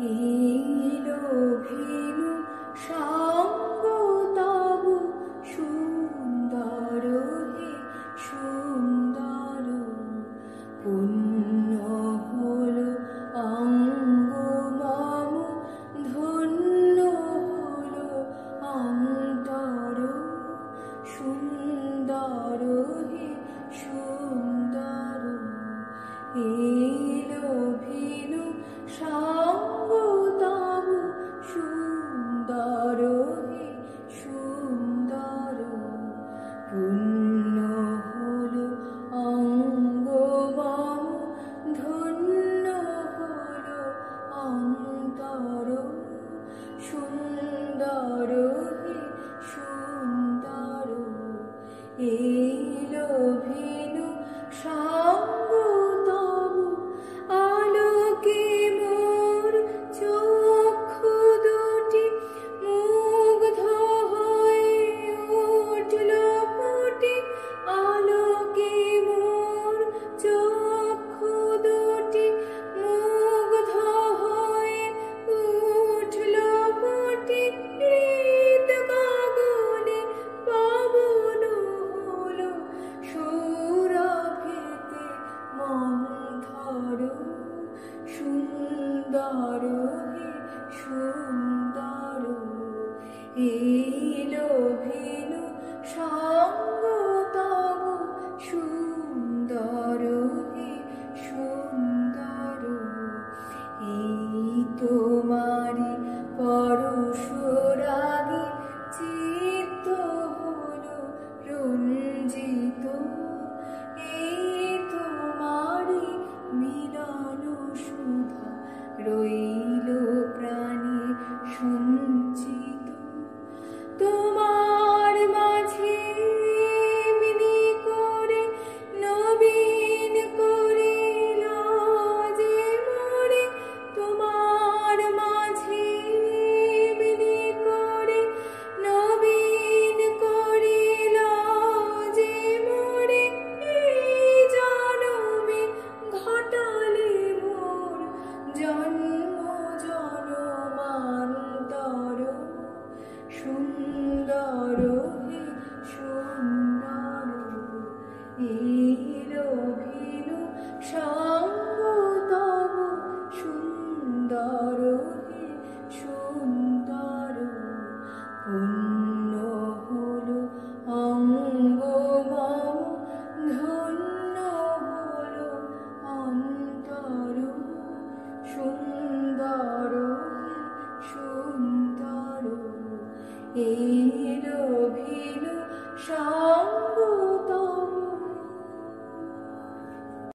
এলো ভিনু সাঙ্গ তব সুন্দর হে সুন্দর, পুণ্য হলো অঙ্গ মম, ধন্য হলো অন্তর, সুন্দর হে সুন্দর। এলো ভিনু সাঙ্গ তব সুন্দর হে সুন্দর, পুণ্য হলো অঙ্গ মম, ধন্য হলো অন্তর, সুন্দর হে সুন্দর। এলো ভিনু সাঙ্গ তব, আলোকে মোর চক্ষু দুটি মুগ্ধ হয়ে উঠল ফুটে, আলোকে মোর চক্ষু দুটি মুগ্ধ হয়ে উঠল ফুটে, হৃদ গগনে পবন হলো সুরভিতে মন্থর, সুন্দর হে সুন্দর। এলো ভিনু সাঙ্গ তব সুন্দর হে সুন্দর। এই তোমারি পরশ রাগে চিত্ত হলো রঞ্জিত, এই তোমারি মিলন সুধা রইল প্রাণে সঞ্চিত, তোমার মাঝে মিনি করে নবীন করিল যে মোরে, তোমার মাঝে মিনি করে নবীন করিল যে মোরে, এই জনমে ঘটালে মোর জন্ম জনমান্তর, সুন্দর হে সুন্দর। এলো ভিনু সাঙ্গ তব সুন্দর হে সুন্দর, পুণ্য হলো অঙ্গ মম, ধন্য হলো অন্তর, সুন্দর হে সুন্দর। এলো ভিনু সাঙ্গ